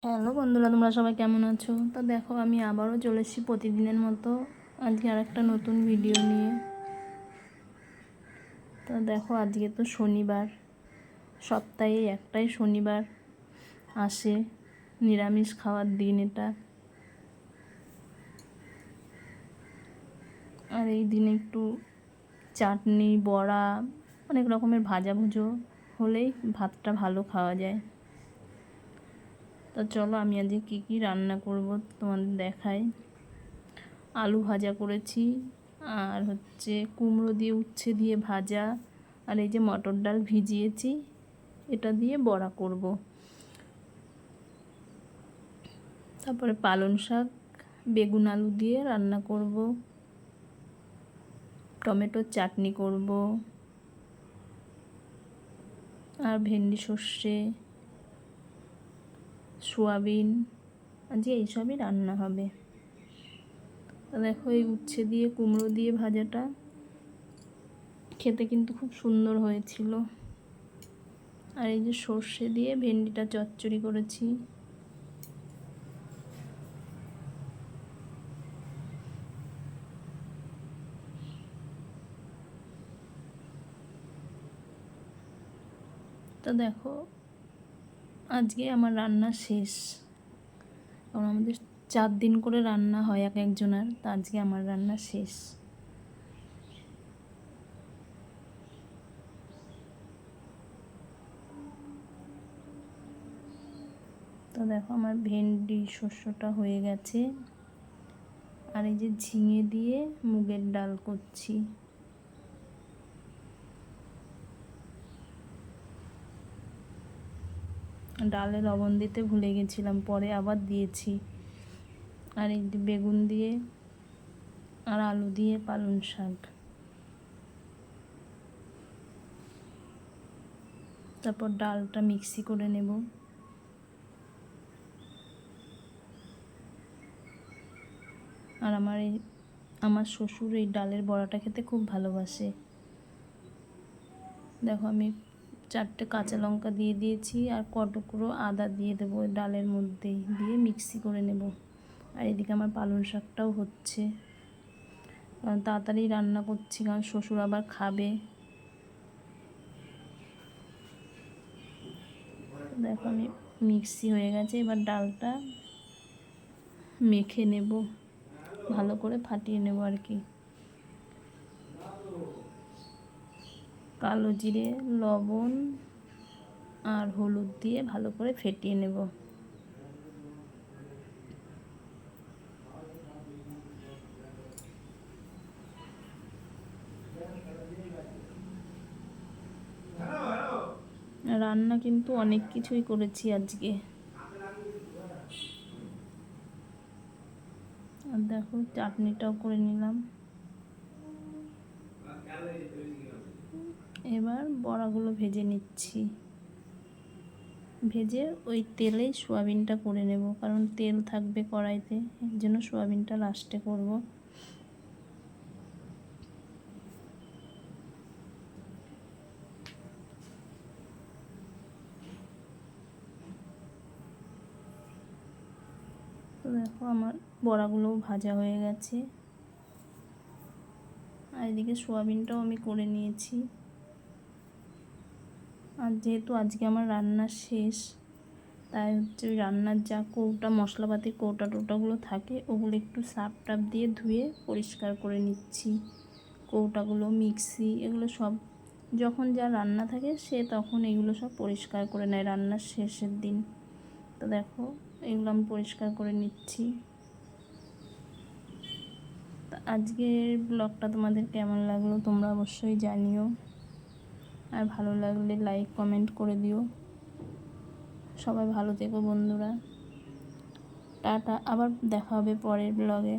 Hello বন্ধুরা, তোমরা সবাই কেমন আছো? তো দেখো, আমি আবারও চলে এসেছি প্রতিদিনের মতো আজকে আর একটা নতুন ভিডিও নিয়ে। তো দেখো, আজকে তো শনিবার, সপ্তাহে একটাই শনিবার আসে, নিরামিষ খাওয়ার দিন এটা। আর এই দিনে একটু চাটনি, বড়া, অনেক রকমের ভাজাভুজো হলেই ভাতটা ভালো খাওয়া যায়। তো চলো, আমি আজকে কী কী রান্না করব তোমাদের দেখাই। আলু ভাজা করেছি, আর হচ্ছে কুমড়ো দিয়ে উচ্ছে দিয়ে ভাজা, আর এই যে মটর ডাল ভিজিয়েছি, এটা দিয়ে বড়া করব। তারপরে পালং শাক বেগুন আলু দিয়ে রান্না করব, টমেটোর চাটনি করব, আর ভেন্ডি সর্ষে, সোয়াবিন, আজকে এইসবই রান্না হবে। তো দেখো, এই উচ্ছে দিয়ে কুমড়ো দিয়ে ভাজাটা খেতে কিন্তু খুব সুন্দর হয়েছিল। আর এই যে সর্ষে দিয়ে ভেন্ডিটা চচ্চড়ি করেছি। তো দেখো, আজকে আমার রান্না শেষ, কারণ আমাদের 4 দিন করে রান্না হয় এক একজনের। তো আজকে আমার রান্না শেষ। তো দেখো, আমার ভেন্ডি শস্যটা হয়ে গেছে, আর এই যে ঝিঙে দিয়ে মুগের ডাল করছি। ডালে লবণ দিতে ভুলে গেছিলাম, পরে আবার দিয়েছি। আর এই যে বেগুন দিয়ে আর আলু দিয়ে পালং শাক। তারপর ডালটা মিক্সি করে নেব। আর আমার শ্বশুর এই ডালের বড়াটা খেতে খুব ভালোবাসে। দেখো, আমি 4টে কাঁচা লঙ্কা দিয়ে দিয়েছি, আর কটুকরো আদা দিয়ে দেবো ডালের মধ্যেই, দিয়ে মিক্সি করে নেব। আর এদিকে আমার পালং শাকটাও হচ্ছে, কারণ তাড়াতাড়ি রান্না করছি, কারণ শ্বশুর আবার খাবে। দেখো, আমি মিক্সি হয়ে গেছে, এবার ডালটা মেখে নেব, ভালো করে ফাটিয়ে নেব আর কি। কালো জিরে, লবণ আর হলুদ দিয়ে ভালো করে ফেটিয়ে নেব। রান্না কিন্তু অনেক কিছুই করেছি আজকে। আর দেখো, চাটনিটাও করে নিলাম। এবার বড়াগুলো ভেজে নিচ্ছি। ভেজে ওই তেলেই সোয়াবিনটা করে নেব, কারণ তেল থাকবে কড়াইতে, এর জন্য সোয়াবিনটা লাস্টে করব। তো দেখো, আমার বড়াগুলোও ভাজা হয়ে গেছে, আর এদিকে সোয়াবিনটাও আমি করে নিয়েছি। আর যেহেতু আজকে আমার রান্না শেষ, তাই হচ্ছে ওই রান্নার যা কৌটা মশলাপাতির কৌটা টোটাগুলো থাকে, ওগুলো একটু সার্ফ টাপ দিয়ে ধুয়ে পরিষ্কার করে নিচ্ছি। কৌটাগুলো, মিক্সি, এগুলো সব যখন যা রান্না থাকে সে তখন এগুলো সব পরিষ্কার করে নেয় রান্নার শেষের দিন। তো দেখো, এগুলো আমি পরিষ্কার করে নিচ্ছি। তা আজকের ব্লগটা তোমাদের কেমন লাগলো তোমরা অবশ্যই জানিও, আর ভালো লাগলে লাইক কমেন্ট করে দিও। সবাই ভালো থেকো বন্ধুরা, টাটা, আবার দেখা হবে পরের ব্লগে।